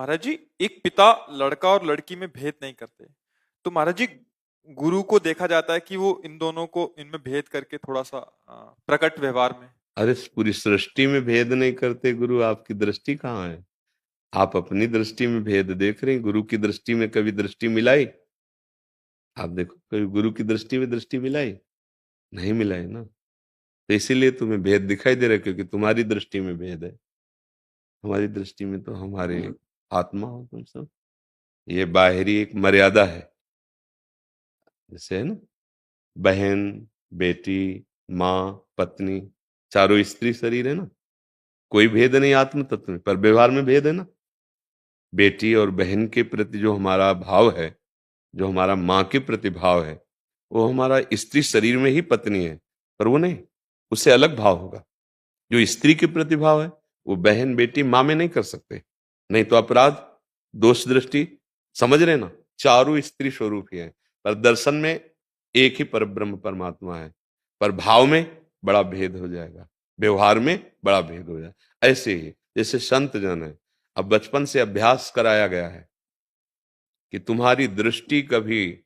महाराज जी, एक पिता लड़का और लड़की में भेद नहीं करते। तो महाराज जी, गुरु को देखा जाता है कि वो इन दोनों को इनमें भेद करके थोड़ा सा प्रकट व्यवहार में। अरे पूरी सृष्टि में भेद नहीं करते गुरु। आपकी दृष्टि कहाँ है? आप अपनी दृष्टि में भेद देख रहे हैं। गुरु की दृष्टि में कभी दृष्टि मिलाई? आप देखो, कभी गुरु की दृष्टि में दृष्टि मिलाई? नहीं मिलाई ना। तो इसीलिए तुम्हें भेद दिखाई दे रहा है, क्योंकि तुम्हारी दृष्टि में भेद है। हमारी दृष्टि में तो हमारे आत्मा हो तुम सब। ये बाहरी एक मर्यादा है। जैसे है ना, बहन, बेटी, माँ, पत्नी, चारों स्त्री शरीर है ना। कोई भेद नहीं आत्म तत्व में, पर व्यवहार में भेद है ना। बेटी और बहन के प्रति जो हमारा भाव है, जो हमारा माँ के प्रति भाव है, वो हमारा स्त्री शरीर में ही पत्नी है, पर वो नहीं, उससे अलग भाव होगा। जो स्त्री के प्रति भाव है, वो बहन, बेटी, माँ में नहीं कर सकते। नहीं तो अपराध, दोष दृष्टि। समझ रहे ना? चारों स्त्री स्वरूप ही है, पर दर्शन में एक ही पर ब्रह्म परमात्मा है, पर भाव में बड़ा भेद हो जाएगा, व्यवहार में बड़ा भेद हो जाएगा। ऐसे ही जैसे संत जन है, अब बचपन से अभ्यास कराया गया है कि तुम्हारी दृष्टि कभी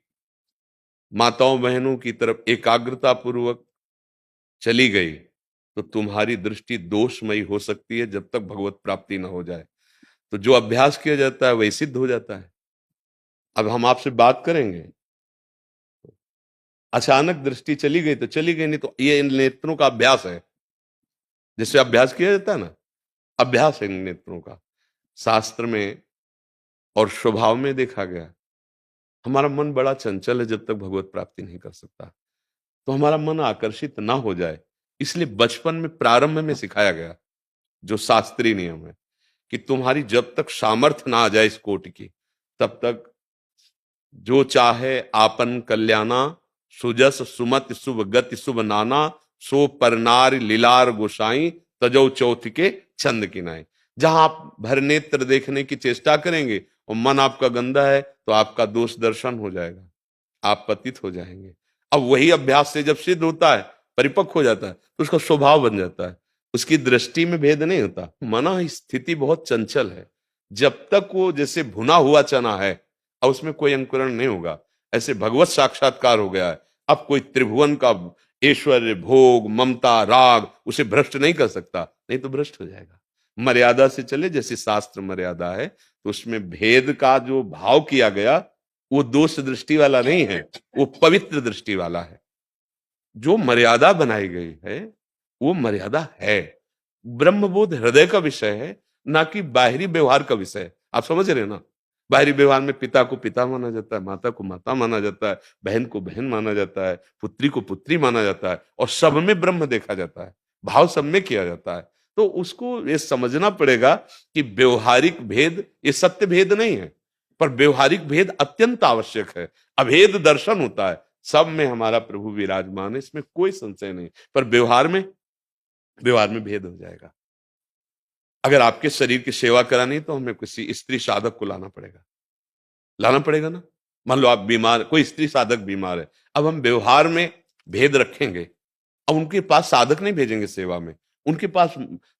माताओं बहनों की तरफ एकाग्रता पूर्वक चली गई तो तुम्हारी दृष्टि दोषमयी हो सकती है, जब तक भगवत प्राप्ति न हो जाए। तो जो अभ्यास किया जाता है वही सिद्ध हो जाता है। अब हम आपसे बात करेंगे, अचानक दृष्टि चली गई तो चली गई, नहीं तो ये इन नेत्रों का अभ्यास है। जिससे अभ्यास किया जाता है ना, अभ्यास है इन नेत्रों का। शास्त्र में और स्वभाव में देखा गया, हमारा मन बड़ा चंचल है जब तक भगवत प्राप्ति नहीं कर सकता। तो हमारा मन आकर्षित ना हो जाए, इसलिए बचपन में प्रारंभ में सिखाया गया जो शास्त्रीय नियम है कि तुम्हारी जब तक सामर्थ्य ना आ जाए इस कोटि की, तब तक जो चाहे आपन कल्याणा, सुजस सुमत शुभ गति शुभ नाना, सो परनार लीलार गोसाई, तजो चौथ के छंद की नाई। जहां आप भर नेत्र देखने की चेष्टा करेंगे और मन आपका गंदा है, तो आपका दोष दर्शन हो जाएगा, आप पतित हो जाएंगे। अब वही अभ्यास से जब सिद्ध होता है, परिपक्व हो जाता है, तो उसका स्वभाव बन जाता है। उसकी दृष्टि में भेद नहीं होता। मना स्थिति बहुत चंचल है। जब तक वो जैसे भुना हुआ चना है और उसमें कोई अंकुरण नहीं होगा, ऐसे भगवत साक्षात्कार हो गया है। अब कोई त्रिभुवन का ऐश्वर्य, भोग, ममता, राग उसे भ्रष्ट नहीं कर सकता, नहीं तो भ्रष्ट हो जाएगा। मर्यादा से चले, जैसे शास्त्र मर्यादा है, तो उसमें भेद का जो भाव किया गया, वो दोष दृष्टि वाला नहीं है, वो पवित्र दृष्टि वाला है। जो मर्यादा बनाई गई है वो मर्यादा है। ब्रह्मबोध हृदय का विषय है, ना कि बाहरी व्यवहार का विषय है। आप समझ रहे हैं ना? बाहरी व्यवहार में पिता को पिता माना जाता है, माता को माता माना जाता है, बहन को बहन माना जाता है, पुत्री को पुत्री माना जाता है, और सब में ब्रह्म देखा जाता है, भाव सब में किया जाता है। तो उसको ये समझना पड़ेगा कि व्यवहारिक भेद ये सत्य भेद नहीं है, पर व्यवहारिक भेद अत्यंत आवश्यक है। अभेद दर्शन होता है, सब में हमारा प्रभु विराजमान है, इसमें कोई संशय नहीं। पर व्यवहार में भेद हो जाएगा। अगर आपके शरीर की सेवा करानी तो हमें किसी स्त्री साधक को लाना पड़ेगा ना। मान लो आप बीमार, कोई स्त्री साधक बीमार है, अब हम व्यवहार में भेद रखेंगे। अब उनके पास साधक नहीं भेजेंगे सेवा में, उनके पास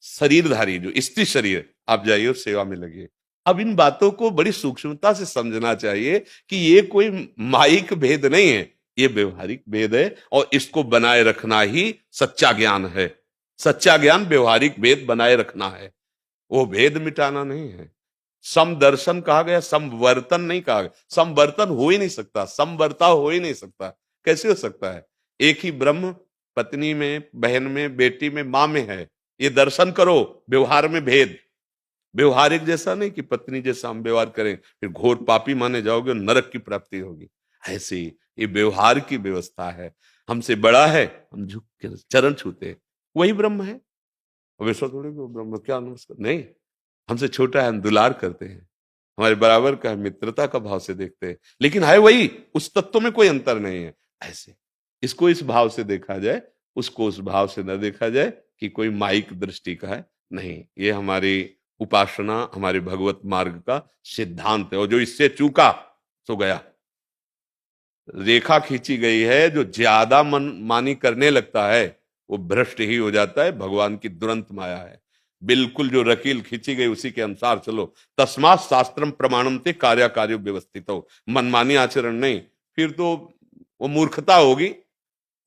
शरीरधारी जो स्त्री शरीर, आप जाइए और सेवा में लगिए। अब इन बातों को बड़ी सूक्ष्मता से समझना चाहिए कि ये कोई माइक भेद नहीं है, ये व्यवहारिक भेद है, और इसको बनाए रखना ही सच्चा ज्ञान है। सच्चा ज्ञान व्यवहारिक भेद बनाए रखना है, वो भेद मिटाना नहीं है। समदर्शन कहा गया, समवर्तन नहीं कहा गया। समवर्तन हो ही नहीं सकता, समवर्ताव हो ही नहीं सकता। कैसे हो सकता है? एक ही ब्रह्म पत्नी में, बहन में, बेटी में, मां में है। ये दर्शन करो। व्यवहार में भेद, व्यवहारिक जैसा नहीं कि पत्नी जैसा हम व्यवहार करें फिर घोर पापी माने जाओगे और नरक की प्राप्ति होगी। ऐसे ही ये व्यवहार की व्यवस्था है। हमसे बड़ा है, हम झुक के चरण छूते, वही ब्रह्म है। अब ऐसा थोड़ी कि वो ब्रह्म क्या नमस्कार, नहीं। हमसे छोटा है, हम दुलार करते हैं, हमारे बराबर का है, मित्रता का भाव से देखते हैं, लेकिन है वही, उस तत्व में कोई अंतर नहीं है। ऐसे इसको इस भाव से देखा जाए, उसको उस भाव से न देखा जाए कि कोई माइक दृष्टि का है। नहीं, ये हमारी उपासना, हमारे भगवत मार्ग का सिद्धांत है। और जो इससे चूका सो गया। रेखा खींची गई है, जो ज्यादा मन मानी करने लगता है वो भ्रष्ट ही हो जाता है। भगवान की दुरंत माया है। बिल्कुल जो रकील खींची गई उसी के अनुसार चलो। तस्मात् शास्त्रम प्रमाणन्ते कार्याकार्यो व्यवस्थितो, मनमानी आचरण नहीं, फिर तो वो मूर्खता होगी।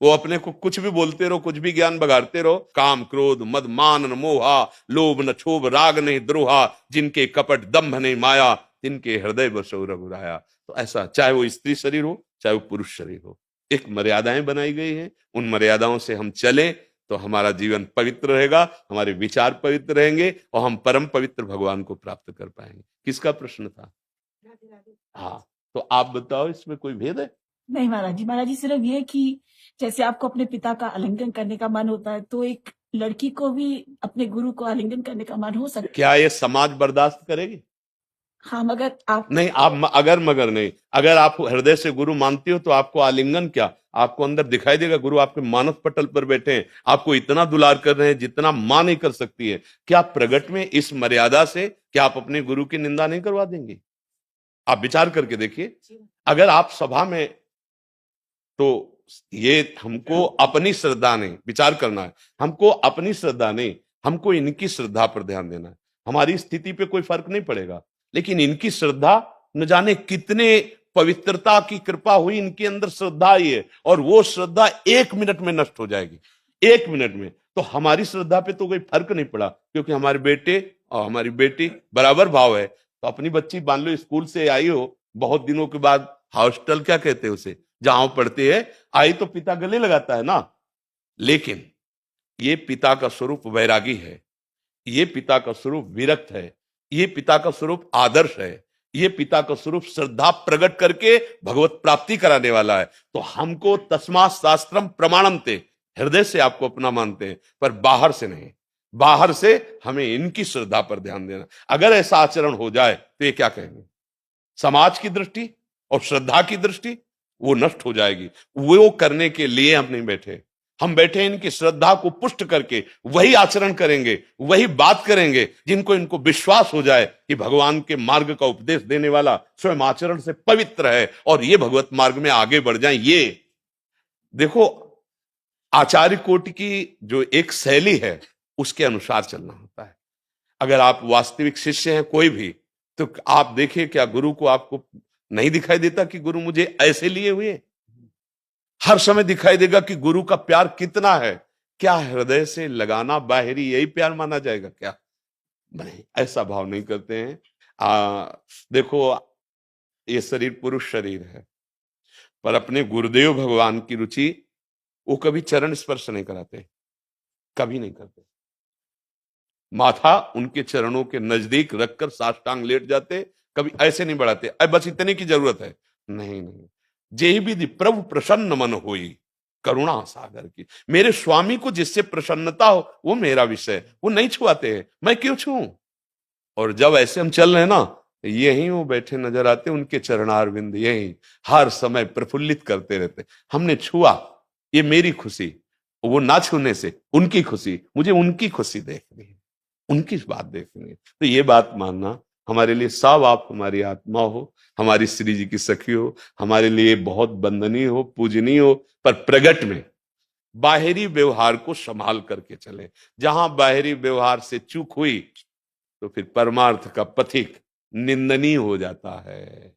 वो अपने को कुछ भी बोलते रहो, कुछ भी ज्ञान बघाड़ते रहो। काम क्रोध मद मान न मोहा, लोभ न क्षोभ राग नहीं द्रोहा, जिनके कपट दंभ नहीं माया, तिनके हृदय बसो रघुराया। तो ऐसा चाहे वो स्त्री शरीर हो चाहे वो पुरुष शरीर हो, एक मर्यादाएं बनाई गई हैं, उन मर्यादाओं से हम चलें तो हमारा जीवन पवित्र रहेगा, हमारे विचार पवित्र रहेंगे और हम परम पवित्र भगवान को प्राप्त कर पाएंगे। किसका प्रश्न था? हाँ, तो आप बताओ, इसमें कोई भेद है? नहीं महाराज जी सिर्फ ये कि जैसे आपको अपने पिता का आलिंगन करने का मन होता है, तो एक लड़की को भी अपने गुरु को आलिंगन करने का मन हो सकता है। क्या ये समाज बर्दाश्त करेगी? हाँ, मगर आप नहीं, आप अगर मगर नहीं, अगर आप हृदय से गुरु मानती हो तो आपको आलिंगन क्या, आपको अंदर दिखाई देगा गुरु आपके मानस पटल पर बैठे हैं, आपको इतना दुलार कर रहे हैं जितना मां नहीं कर सकती है। क्या प्रगट में इस मर्यादा से क्या आप अपने गुरु की निंदा नहीं करवा देंगे? आप विचार करके देखिए। अगर आप सभा में, तो ये हमको अपनी श्रद्धा नहीं विचार करना है, हमको अपनी श्रद्धा नहीं, हमको इनकी श्रद्धा पर ध्यान देना है। हमारी स्थिति पे कोई फर्क नहीं पड़ेगा, लेकिन इनकी श्रद्धा, न जाने कितने पवित्रता की कृपा हुई इनके अंदर श्रद्धा आई है, और वो श्रद्धा 1 मिनट में नष्ट हो जाएगी, 1 मिनट में। तो हमारी श्रद्धा पे तो कोई फर्क नहीं पड़ा, क्योंकि हमारे बेटे और हमारी बेटी बराबर भाव है। तो अपनी बच्ची मान लो स्कूल से आई हो बहुत दिनों के बाद, हॉस्टल क्या कहते हैं उसे, जहां पढ़ते हैं, आई तो पिता गले लगाता है ना, लेकिन ये पिता का स्वरूप वैरागी है, ये पिता का स्वरूप विरक्त है, ये पिता का स्वरूप आदर्श है, ये पिता का स्वरूप श्रद्धा प्रकट करके भगवत प्राप्ति कराने वाला है। तो हमको तस्मात् शास्त्रम प्रमाणन्ते, हृदय से आपको अपना मानते हैं, पर बाहर से नहीं। बाहर से हमें इनकी श्रद्धा पर ध्यान देना। अगर ऐसा आचरण हो जाए तो ये क्या कहेंगे, समाज की दृष्टि और श्रद्धा की दृष्टि वो नष्ट हो जाएगी। वो करने के लिए हम नहीं बैठे, हम बैठे इनकी श्रद्धा को पुष्ट करके वही आचरण करेंगे, वही बात करेंगे जिनको इनको विश्वास हो जाए कि भगवान के मार्ग का उपदेश देने वाला स्वयं आचरण से पवित्र है और ये भगवत मार्ग में आगे बढ़ जाएं। ये देखो, आचार्य कोटि की जो एक शैली है उसके अनुसार चलना होता है। अगर आप वास्तविक शिष्य हैं कोई भी, तो आप देखिए क्या गुरु को आपको नहीं दिखाई देता कि गुरु मुझे ऐसे लिए हुए? हर समय दिखाई देगा कि गुरु का प्यार कितना है। क्या हृदय से लगाना बाहरी यही प्यार माना जाएगा क्या? नहीं, ऐसा भाव नहीं करते हैं। देखो, ये शरीर पुरुष शरीर है, पर अपने गुरुदेव भगवान की रुचि, वो कभी चरण स्पर्श नहीं कराते, कभी नहीं करते। माथा उनके चरणों के नजदीक रखकर साष्टांग लेट जाते, कभी ऐसे नहीं बढ़ाते, अब बस इतने की जरूरत है। नहीं नहीं, जेहि विधि प्रभु प्रसन्न मन होई, करुणा सागर की। मेरे स्वामी को जिससे प्रसन्नता हो वो मेरा विषय, वो नहीं छुआते हैं, मैं क्यों छूऊं? और जब ऐसे हम चल रहे हैं ना, यही वो बैठे नजर आते, उनके चरणारविंद यही हर समय प्रफुल्लित करते रहते। हमने छुआ, ये मेरी खुशी, वो ना छूने से उनकी खुशी, मुझे उनकी खुशी देखनी है, उनकी बात देखनी है। तो ये बात मानना हमारे लिए, सब आप हमारी आत्मा हो, हमारी श्री जी की सखी हो, हमारे लिए बहुत वंदनीय हो, पूजनीय हो, पर प्रगट में बाहरी व्यवहार को संभाल करके चले। जहां बाहरी व्यवहार से चूक हुई तो फिर परमार्थ का पथिक निंदनीय हो जाता है,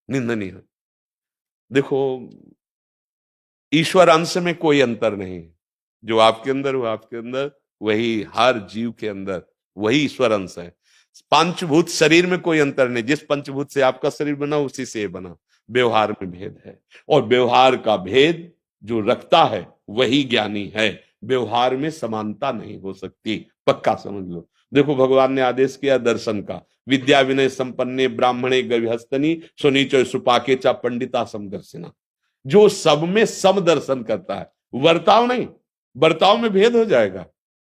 निंदनीय। देखो, ईश्वर अंश में कोई अंतर नहीं, जो आपके अंदर वो आपके अंदर, वही हर जीव के अंदर वही ईश्वर अंश है। पंचभूत शरीर में कोई अंतर नहीं, जिस पंचभूत से आपका शरीर बना उसी से बना। व्यवहार में भेद है, और व्यवहार का भेद जो रखता है वही ज्ञानी है। व्यवहार में समानता नहीं हो सकती, पक्का समझ लो। देखो, भगवान ने आदेश किया दर्शन का, विद्या विनय संपन्ने ब्राह्मणे गविहस्तनी सुनीचो सुपाके चा पंडिता समदर्शिना। जो सब में सम दर्शन करता है, वर्ताव नहीं, बर्ताव में भेद हो जाएगा,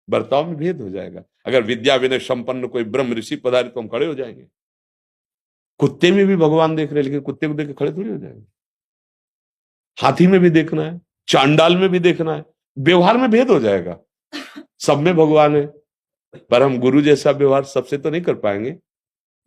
बर्ताव में भेद हो जाएगा। अगर विद्या विनय संपन्न कोई ब्रह्म ऋषि पधारे तो हम खड़े हो जाएंगे। कुत्ते में भी भगवान देख रहे, लेकिन कुत्ते को देख के खड़े थोड़ी हो जाएंगे। हाथी में भी देखना है, चांडाल में भी देखना है, व्यवहार में भेद हो जाएगा। सब में भगवान है, पर हम गुरु जैसा व्यवहार सबसे तो नहीं कर पाएंगे।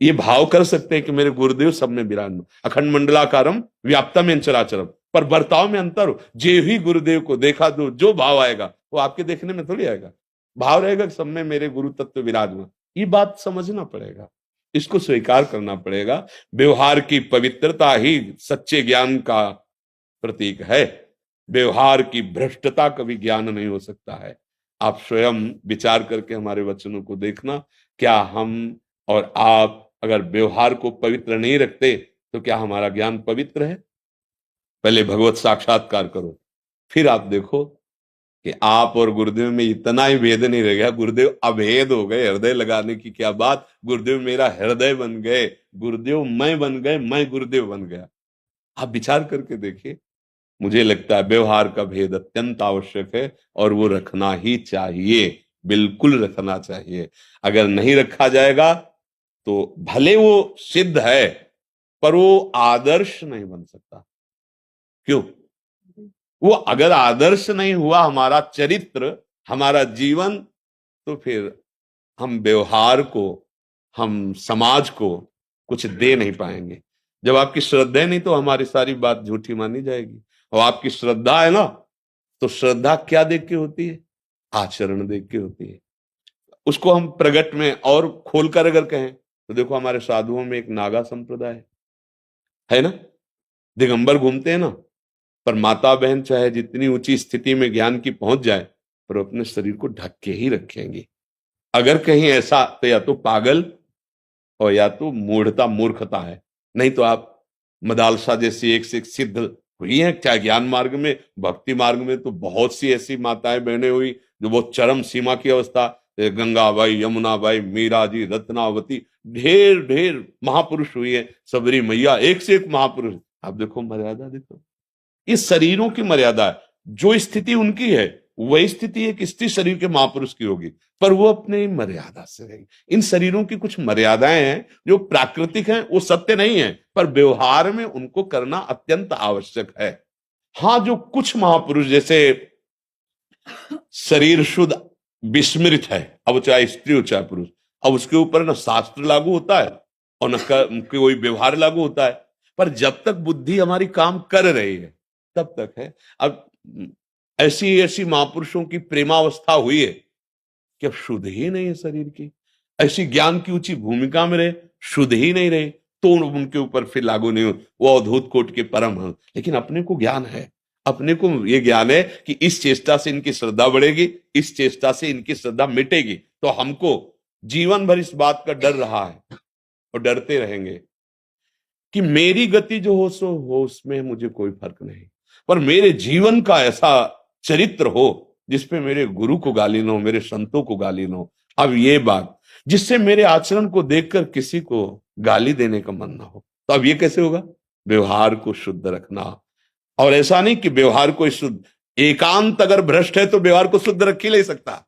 ये भाव कर सकते हैं कि मेरे गुरुदेव सब में विराजमान, अखंड मंडलाकारम व्याप्तम चराचरम, पर बर्ताव में अंतर हो। जे ही गुरुदेव को देखा तो जो भाव आएगा वो आपके देखने में थोड़ी आएगा। भाव रहेगा कि सब में मेरे गुरु तत्व विराजमान। ये बात समझना पड़ेगा, इसको स्वीकार करना पड़ेगा। व्यवहार की पवित्रता ही सच्चे ज्ञान का प्रतीक है। व्यवहार की भ्रष्टता कभी ज्ञान नहीं हो सकता है। आप स्वयं विचार करके हमारे वचनों को देखना, क्या हम और आप अगर व्यवहार को पवित्र नहीं रखते तो क्या हमारा ज्ञान पवित्र है? पहले भगवत साक्षात्कार करो, फिर आप देखो कि आप और गुरुदेव में इतना ही भेद नहीं रह गया, गुरुदेव अभेद हो गए। हृदय लगाने की क्या बात, गुरुदेव मेरा हृदय बन गए, गुरुदेव मैं बन गए, मैं गुरुदेव बन गया। आप विचार करके देखिए। मुझे लगता है व्यवहार का भेद अत्यंत आवश्यक है और वो रखना ही चाहिए, बिल्कुल रखना चाहिए। अगर नहीं रखा जाएगा तो भले वो सिद्ध है पर वो आदर्श नहीं बन सकता। क्यों? वो अगर आदर्श नहीं हुआ हमारा चरित्र, हमारा जीवन, तो फिर हम व्यवहार को, हम समाज को कुछ दे नहीं पाएंगे। जब आपकी श्रद्धा नहीं तो हमारी सारी बात झूठी मानी जाएगी। और आपकी श्रद्धा है ना, तो श्रद्धा क्या देख के होती है? आचरण देख के होती है। उसको हम प्रगट में और खोलकर अगर कहें तो देखो, हमारे साधुओं में एक नागा संप्रदाय है ना, दिगंबर घूमते हैं ना, पर माता बहन चाहे जितनी ऊंची स्थिति में ज्ञान की पहुंच जाए पर अपने शरीर को ढक के ही रखेंगे। अगर कहीं ऐसा, तो या तो पागल और या तो मूढ़ता, मूर्खता है। नहीं तो आप मदालसा जैसी एक से एक सिद्ध हुई है, क्या ज्ञान मार्ग में, भक्ति मार्ग में तो बहुत सी ऐसी माताएं बहनें हुई जो बहुत चरम सीमा की अवस्था, गंगाबाई, यमुनाबाई, मीरा जी, रत्नावती, ढेर ढेर महापुरुष हुई है, सबरी मैया, एक से एक महापुरुष। आप देखो मर्यादा, देखो इस शरीरों की मर्यादा है। जो स्थिति उनकी है वही स्थिति एक स्त्री शरीर के महापुरुष की होगी, पर वो अपने मर्यादा से रहेगी। इन शरीरों की कुछ मर्यादाएं हैं जो प्राकृतिक हैं, वो सत्य नहीं है, पर व्यवहार में उनको करना अत्यंत आवश्यक है। हाँ, जो कुछ महापुरुष जैसे शरीर शुद्ध विस्मृत है, अब चाहे स्त्री हो चाहे पुरुष, अब उसके ऊपर न शास्त्र लागू होता है और न कोई व्यवहार लागू होता है। पर जब तक बुद्धि हमारी काम कर रही है तब तक है। अब ऐसी ऐसी महापुरुषों की प्रेमावस्था हुई है कि अब शुद्ध ही नहीं है शरीर की, ऐसी ज्ञान की ऊंची भूमिका में रहे, शुद्ध ही नहीं रहे, तो उनके ऊपर फिर लागू नहीं हो। वो अवधूत कोट के परम हंस। लेकिन अपने को ज्ञान है, अपने को ये ज्ञान है कि इस चेष्टा से इनकी श्रद्धा बढ़ेगी, इस चेष्टा से इनकी श्रद्धा मिटेगी, तो हमको जीवन भर इस बात का डर रहा है और डरते रहेंगे कि मेरी गति जो हो सो हो, उसमें मुझे कोई फर्क नहीं, पर मेरे जीवन का ऐसा चरित्र हो जिसपे मेरे गुरु को गाली न हो, मेरे संतों को गाली न हो। अब ये बात, जिससे मेरे आचरण को देखकर किसी को गाली देने का मन ना हो, तो अब ये कैसे होगा? व्यवहार को शुद्ध रखना। और ऐसा नहीं कि व्यवहार को शुद्ध, एकांत अगर भ्रष्ट है तो व्यवहार को शुद्ध रख ही नहीं सकता।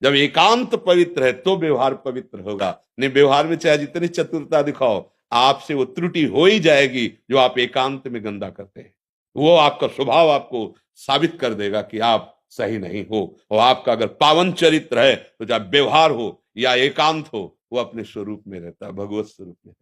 जब एकांत पवित्र है तो व्यवहार पवित्र होगा। नहीं, व्यवहार में चाहे जितनी चतुरता दिखाओ, आपसे वो त्रुटि हो ही जाएगी जो आप एकांत में गंदा करते हैं। वो आपका स्वभाव आपको साबित कर देगा कि आप सही नहीं हो। और आपका अगर पावन चरित्र है तो चाहे व्यवहार हो या एकांत हो, वो अपने स्वरूप में रहता है, भगवत स्वरूप में।